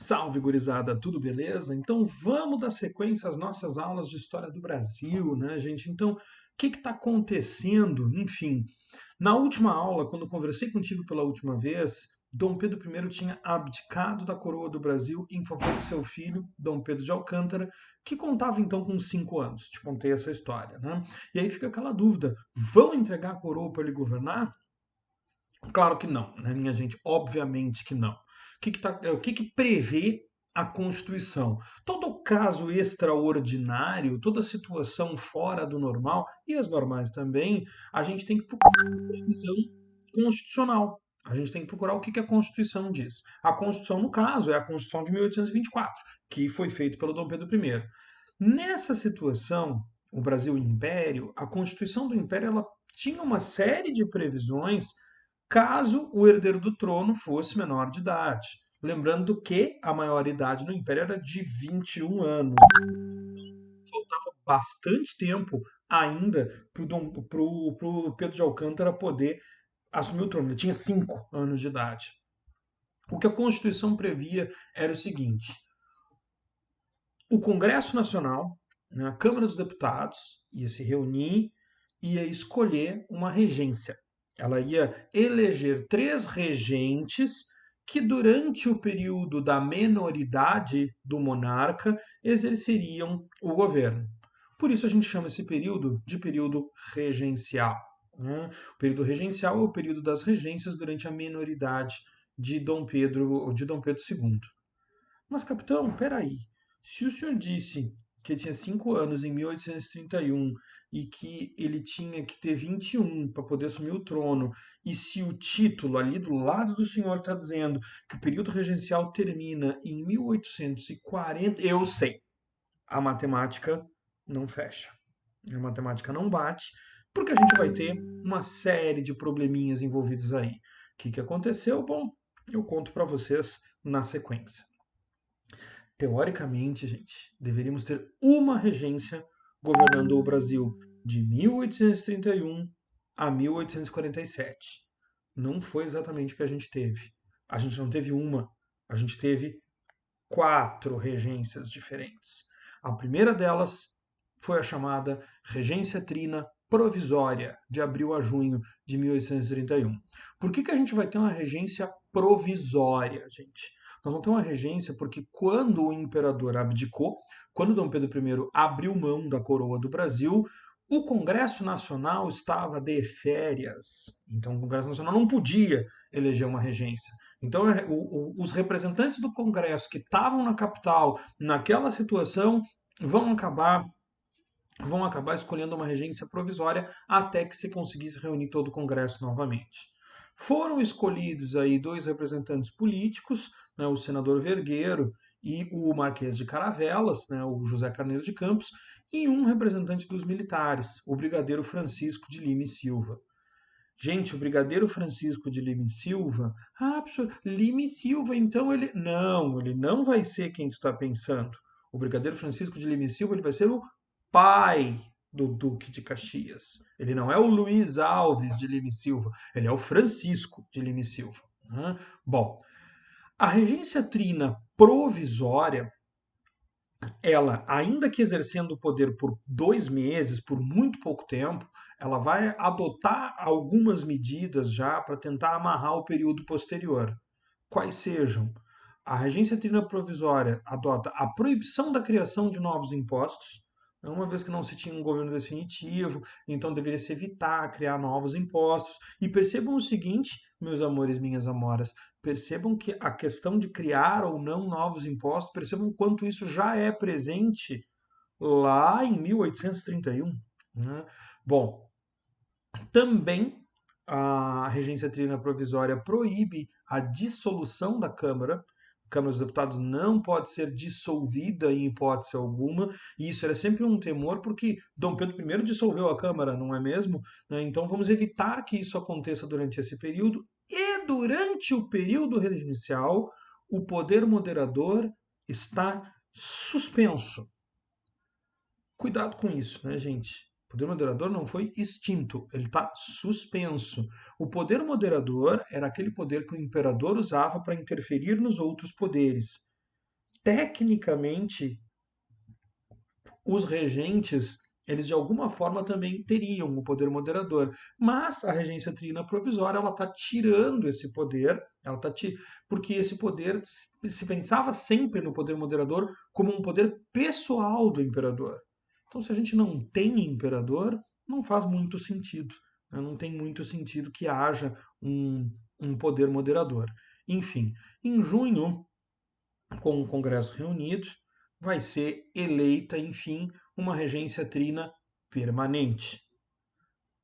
Salve, gurizada, tudo beleza? Então vamos dar sequência às nossas aulas de história do Brasil, né, gente? Então, o que está acontecendo? Enfim, na última aula, quando eu conversei contigo pela última vez, Dom Pedro I tinha abdicado da coroa do Brasil em favor de seu filho, Dom Pedro de Alcântara, que contava então com 5 anos. Te contei essa história, né? E aí fica aquela dúvida: vão entregar a coroa para ele governar? Claro que não, né, minha gente? Obviamente que não. O que que prevê a Constituição? Todo caso extraordinário, toda situação fora do normal, e as normais também, a gente tem que procurar uma previsão constitucional. A gente tem que procurar o que que a Constituição diz. A Constituição, no caso, é a Constituição de 1824, que foi feita pelo Dom Pedro I. Nessa situação, o Brasil Império, a Constituição do Império ela tinha uma série de previsões caso o herdeiro do trono fosse menor de idade. Lembrando que a maioridade no Império era de 21 anos. Faltava bastante tempo ainda para o Pedro de Alcântara poder assumir o trono. Ele tinha 5 anos de idade. O que a Constituição previa era o seguinte: o Congresso Nacional, né, a Câmara dos Deputados, ia se reunir, ia escolher uma regência. Ela ia eleger 3 regentes que, durante o período da menoridade do monarca, exerceriam o governo. Por isso a gente chama esse período de período regencial, né? O período regencial é o período das regências durante a menoridade de Dom Pedro II. Mas, capitão, peraí. Se o senhor disse que ele tinha 5 anos em 1831 e que ele tinha que ter 21 para poder assumir o trono, e se o título ali do lado do senhor está dizendo que o período regencial termina em 1840, eu sei, a matemática não fecha. A matemática não bate, porque a gente vai ter uma série de probleminhas envolvidos aí. O que que aconteceu? Bom, eu conto para vocês na sequência. Teoricamente, gente, deveríamos ter uma regência governando o Brasil de 1831 a 1847. Não foi exatamente o que a gente teve. A gente não teve uma, a gente teve 4 regências diferentes. A primeira delas foi a chamada Regência Trina Provisória, de abril a junho de 1831. Por que que a gente vai ter uma regência provisória, gente? Nós vamos ter uma regência porque quando o imperador abdicou, quando Dom Pedro I abriu mão da coroa do Brasil, o Congresso Nacional estava de férias. Então o Congresso Nacional não podia eleger uma regência. Então, os representantes do Congresso que estavam na capital naquela situação vão acabar vão acabar escolhendo uma regência provisória até que se conseguisse reunir todo o Congresso novamente. Foram escolhidos aí 2 representantes políticos, né, o senador Vergueiro e o Marquês de Caravelas, né, o José Carneiro de Campos, e um representante dos militares, o Brigadeiro Francisco de Lima e Silva. Gente, o Brigadeiro Francisco de Lima e Silva. Ah, professor, Lima e Silva, então ele. Não, ele não vai ser quem tu está pensando. O Brigadeiro Francisco de Lima e Silva ele vai ser o pai do Duque de Caxias. Ele não é o Luiz Alves de Lima e Silva, ele é o Francisco de Lima e Silva, né? Bom, a regência trina provisória ela, ainda que exercendo o poder por 2 meses, por muito pouco tempo, ela vai adotar algumas medidas já para tentar amarrar o período posterior. Quais sejam? A regência trina provisória adota a proibição da criação de novos impostos, uma vez que não se tinha um governo definitivo, então deveria se evitar criar novos impostos. E percebam o seguinte, meus amores, minhas amoras, percebam que a questão de criar ou não novos impostos, percebam quanto isso já é presente lá em 1831. Né? Bom, também a regência trina provisória proíbe a dissolução da Câmara. A Câmara dos Deputados não pode ser dissolvida em hipótese alguma, e isso era sempre um temor, porque Dom Pedro I dissolveu a Câmara, não é mesmo? Né? Então vamos evitar que isso aconteça durante esse período, e durante o período regencial, o poder moderador está suspenso. Cuidado com isso, né, gente? O poder moderador não foi extinto, ele está suspenso. O poder moderador era aquele poder que o imperador usava para interferir nos outros poderes. tecnicamente, os regentes, eles de alguma forma também teriam o poder moderador, mas a regência trina provisória ela está tirando esse poder, porque esse poder se pensava sempre no poder moderador como um poder pessoal do imperador. Então, se a gente não tem imperador, não faz muito sentido, né? Não tem muito sentido que haja um poder moderador. Enfim, em junho, com o Congresso reunido, vai ser eleita, enfim, uma regência trina permanente,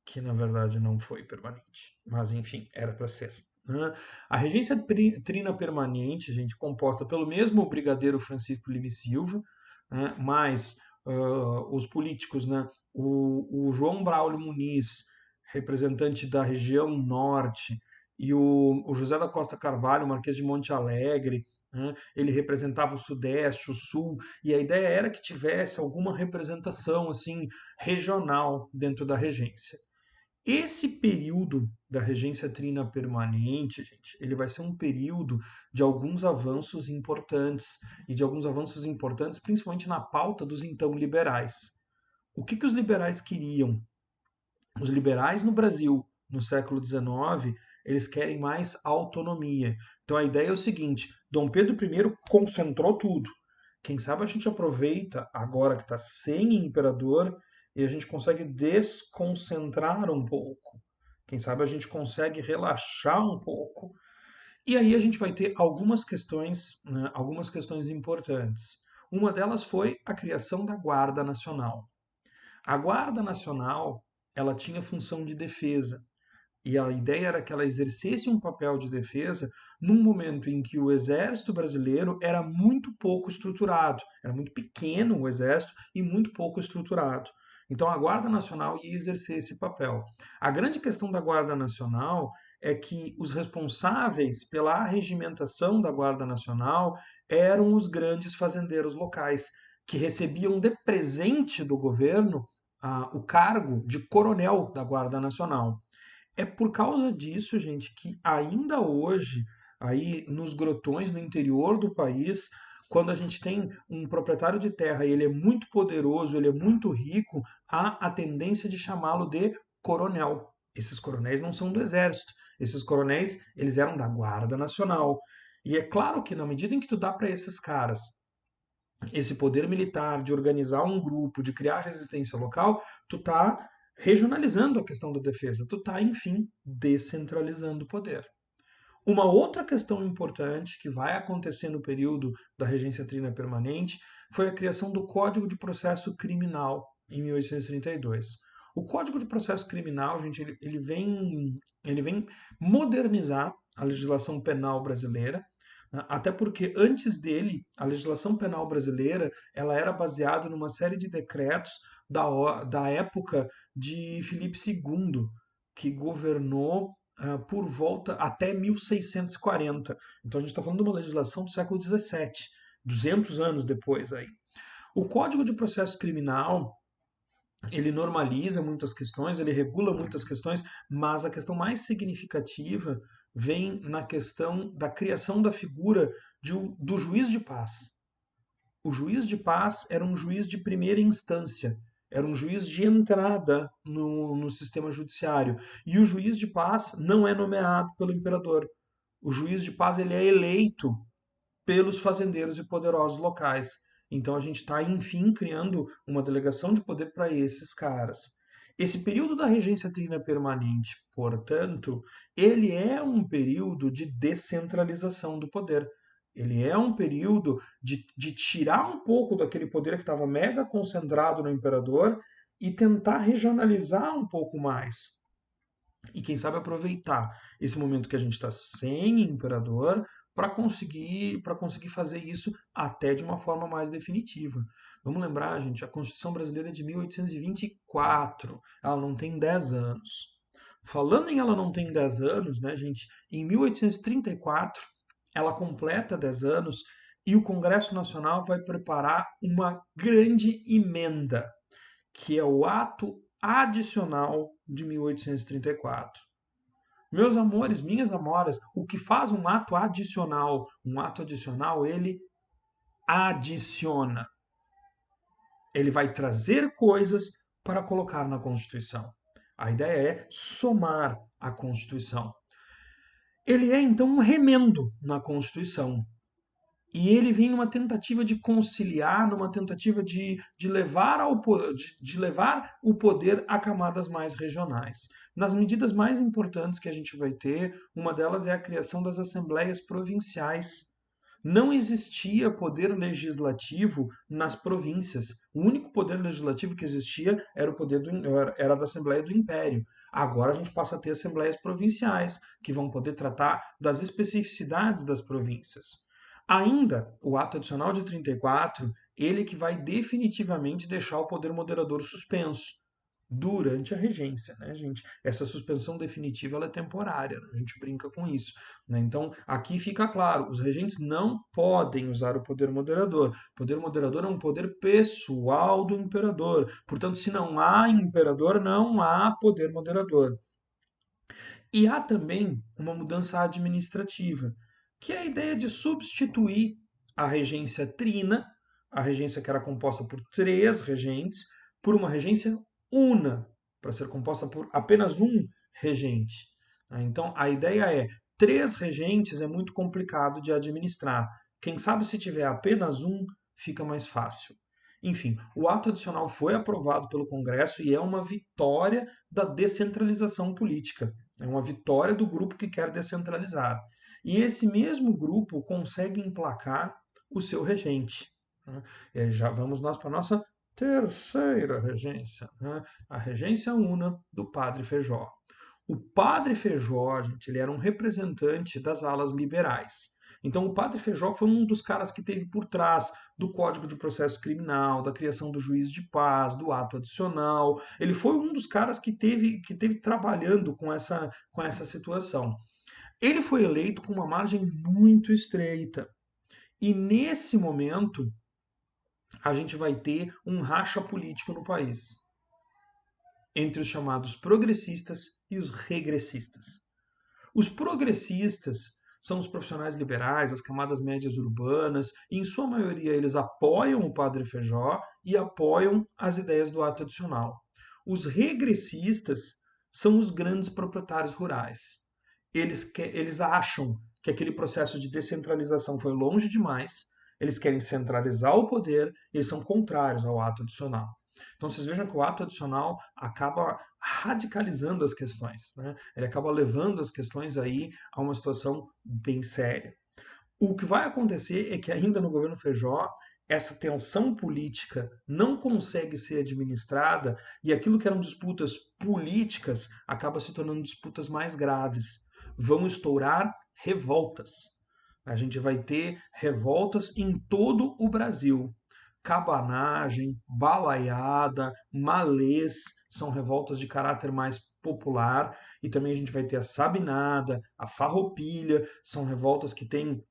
que na verdade não foi permanente, mas enfim, era para ser. Né? A regência trina permanente, gente, composta pelo mesmo brigadeiro Francisco Lima e Silva, né, mais os políticos, né, o João Braulio Muniz, representante da região norte, e o José da Costa Carvalho, Marquês de Monte Alegre, né, ele representava o sudeste, o sul, e a ideia era que tivesse alguma representação assim regional dentro da regência. Esse período da regência trina permanente, gente, ele vai ser um período de alguns avanços importantes, e de alguns avanços importantes principalmente na pauta dos então liberais. O que que os liberais queriam? Os liberais no Brasil, no século XIX, eles querem mais autonomia. Então a ideia é o seguinte: Dom Pedro I concentrou tudo. Quem sabe a gente aproveita agora que está sem imperador e a gente consegue desconcentrar um pouco. Quem sabe a gente consegue relaxar um pouco. E aí a gente vai ter algumas questões, né, algumas questões importantes. Uma delas foi a criação da Guarda Nacional. A Guarda Nacional, ela tinha função de defesa, e a ideia era que ela exercesse um papel de defesa num momento em que o exército brasileiro era muito pouco estruturado, era muito pequeno o exército e muito pouco estruturado. Então a Guarda Nacional ia exercer esse papel. A grande questão da Guarda Nacional é que os responsáveis pela arregimentação da Guarda Nacional eram os grandes fazendeiros locais, que recebiam de presente do governo o cargo de coronel da Guarda Nacional. É por causa disso, gente, que ainda hoje, aí nos grotões no interior do país, quando a gente tem um proprietário de terra e ele é muito poderoso, ele é muito rico, há a tendência de chamá-lo de coronel. Esses coronéis não são do exército. Esses coronéis, eles eram da Guarda Nacional. E é claro que na medida em que tu dá para esses caras esse poder militar de organizar um grupo, de criar resistência local, tu tá regionalizando a questão da defesa, tu tá, enfim, descentralizando o poder. Uma outra questão importante que vai acontecer no período da regência trina permanente foi a criação do Código de Processo Criminal em 1832. O Código de Processo Criminal, gente, ele vem modernizar a legislação penal brasileira, né? Até porque antes dele, a legislação penal brasileira ela era baseada numa série de decretos da época de Filipe II, que governou por volta até 1640. Então a gente está falando de uma legislação do século XVII, 200 anos depois aí. O Código de Processo Criminal ele normaliza muitas questões, ele regula muitas questões, mas a questão mais significativa vem na questão da criação da figura do juiz de paz. O juiz de paz era um juiz de primeira instância, era um juiz de entrada no sistema judiciário. E o juiz de paz não é nomeado pelo imperador. O juiz de paz ele é eleito pelos fazendeiros e poderosos locais. Então a gente está, enfim, criando uma delegação de poder para esses caras. Esse período da regência trina permanente, portanto, ele é um período de descentralização do poder. Ele é um período de tirar um pouco daquele poder que estava mega concentrado no imperador e tentar regionalizar um pouco mais. E quem sabe aproveitar esse momento que a gente está sem imperador para conseguir fazer isso até de uma forma mais definitiva. Vamos lembrar, gente, a Constituição Brasileira é de 1824, ela não tem 10 anos. Falando em ela não tem 10 anos, né, gente, em 1834 ela completa 10 anos e o Congresso Nacional vai preparar uma grande emenda que é o Ato Adicional de 1834. Meus amores, minhas amoras, o que faz um ato adicional? Um ato adicional, ele adiciona. Ele vai trazer coisas para colocar na Constituição. A ideia é somar a Constituição. Ele é, então, um remendo na Constituição. E ele vem numa tentativa de conciliar, numa tentativa de levar, de levar o poder a camadas mais regionais. Nas medidas mais importantes que a gente vai ter, uma delas é a criação das assembleias provinciais. Não existia poder legislativo nas províncias. O único poder legislativo que existia era o poder era da Assembleia do Império. Agora a gente passa a ter assembleias provinciais, que vão poder tratar das especificidades das províncias. Ainda, o ato adicional de 34, ele que vai definitivamente deixar o poder moderador suspenso durante a regência, né, gente? Essa suspensão definitiva ela é temporária, né? A gente brinca com isso, né? Então, aqui fica claro, os regentes não podem usar o poder moderador. O poder moderador é um poder pessoal do imperador. Portanto, se não há imperador, não há poder moderador. E há também uma mudança administrativa, que é a ideia de substituir a regência trina, a regência que era composta por 3 regentes, por uma regência una, para ser composta por apenas um regente. Então, a ideia é: 3 regentes é muito complicado de administrar. Quem sabe se tiver apenas um, fica mais fácil. Enfim, o ato adicional foi aprovado pelo Congresso e é uma vitória da descentralização política. É uma vitória do grupo que quer descentralizar. E esse mesmo grupo consegue emplacar o seu regente, né? Já vamos nós para a nossa terceira regência, né? A regência una do Padre Feijó. O Padre Feijó, gente, ele era um representante das alas liberais. Então, o Padre Feijó foi um dos caras que teve por trás do Código de Processo Criminal, da criação do juiz de paz, do ato adicional. Ele foi um dos caras que teve trabalhando com essa situação. Ele foi eleito com uma margem muito estreita. E nesse momento, a gente vai ter um racha político no país entre os chamados progressistas e os regressistas. Os progressistas são os profissionais liberais, as camadas médias urbanas, e em sua maioria eles apoiam o Padre Feijó e apoiam as ideias do ato adicional. Os regressistas são os grandes proprietários rurais. Eles acham que aquele processo de descentralização foi longe demais, eles querem centralizar o poder, eles são contrários ao ato adicional. Então vocês vejam que o ato adicional acaba radicalizando as questões, né? Ele acaba levando as questões aí a uma situação bem séria. O que vai acontecer é que ainda no governo Feijó, essa tensão política não consegue ser administrada e aquilo que eram disputas políticas acaba se tornando disputas mais graves. Vão estourar revoltas. A gente vai ter revoltas em todo o Brasil. Cabanagem, balaiada, malês, são revoltas de caráter mais popular, e também a gente vai ter a sabinada, a farroupilha, são revoltas que têm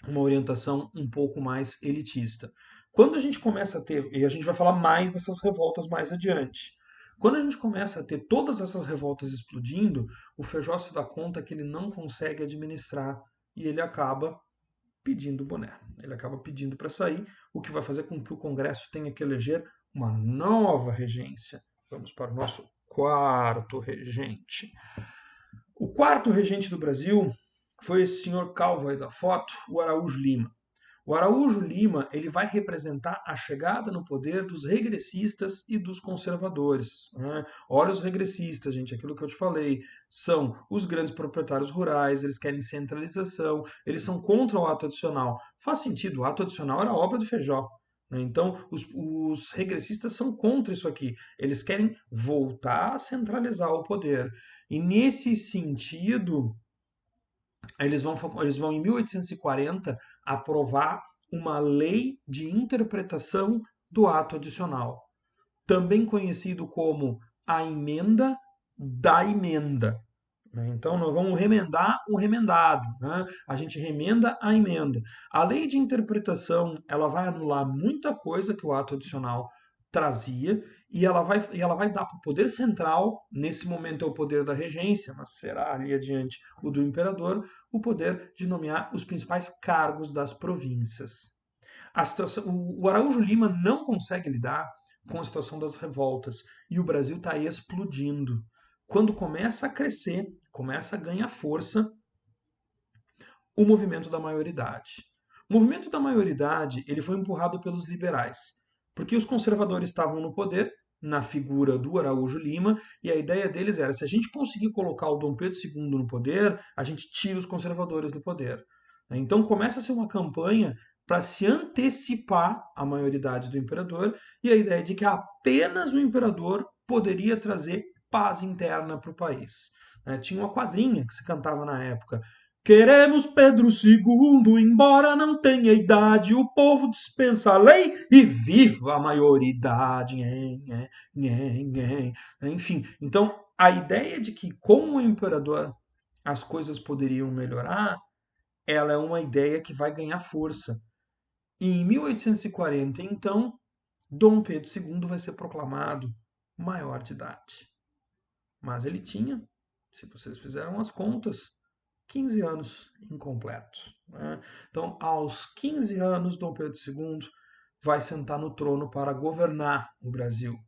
uma orientação um pouco mais elitista. Quando a gente começa a ter, e a gente vai falar mais dessas revoltas mais adiante, quando a gente começa a ter todas essas revoltas explodindo, o Feijó se dá conta que ele não consegue administrar e ele acaba pedindo o boné. Ele acaba pedindo para sair, o que vai fazer com que o Congresso tenha que eleger uma nova regência. Vamos para o nosso quarto regente. O quarto regente do Brasil foi esse senhor calvo aí da foto, o Araújo Lima. O Araújo Lima ele vai representar a chegada no poder dos regressistas e dos conservadores, né? Olha os regressistas, gente, aquilo que eu te falei, são os grandes proprietários rurais, eles querem centralização, eles são contra o ato adicional. Faz sentido, o ato adicional era obra de Feijó, né? Então, os regressistas são contra isso aqui. Eles querem voltar a centralizar o poder. E nesse sentido, eles vão em 1840 aprovar uma lei de interpretação do ato adicional, também conhecido como a emenda da emenda, né? Então, nós vamos remendar o remendado, né? A gente remenda a emenda. A lei de interpretação ela vai anular muita coisa que o ato adicional trazia e ela vai dar para o poder central, nesse momento é o poder da regência, mas será ali adiante o do imperador, o poder de nomear os principais cargos das províncias. O Araújo Lima não consegue lidar com a situação das revoltas e o Brasil está explodindo. Quando começa a crescer, começa a ganhar força o movimento da maioridade. O movimento da maioridade ele foi empurrado pelos liberais, porque os conservadores estavam no poder, na figura do Araújo Lima, e a ideia deles era, se a gente conseguir colocar o Dom Pedro II no poder, a gente tira os conservadores do poder. Então começa a ser uma campanha para se antecipar à maioridade do imperador, e a ideia de que apenas o imperador poderia trazer paz interna para o país. Tinha uma quadrinha que se cantava na época: queremos Pedro II, embora não tenha idade, o povo dispensa a lei e viva a maioridade. Enfim, então a ideia de que com o imperador as coisas poderiam melhorar, ela é uma ideia que vai ganhar força. E em 1840, então, Dom Pedro II vai ser proclamado maior de idade. Mas ele tinha, se vocês fizeram as contas, 15 anos incompletos. Né? Então, aos 15 anos, Dom Pedro II vai sentar no trono para governar o Brasil.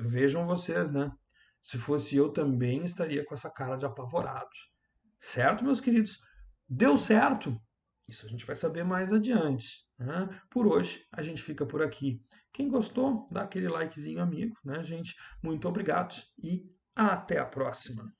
Vejam vocês, né? Se fosse eu também estaria com essa cara de apavorado. Certo, meus queridos? Deu certo? Isso a gente vai saber mais adiante. Né? Por hoje, a gente fica por aqui. Quem gostou, dá aquele likezinho amigo, né, gente? Muito obrigado e até a próxima.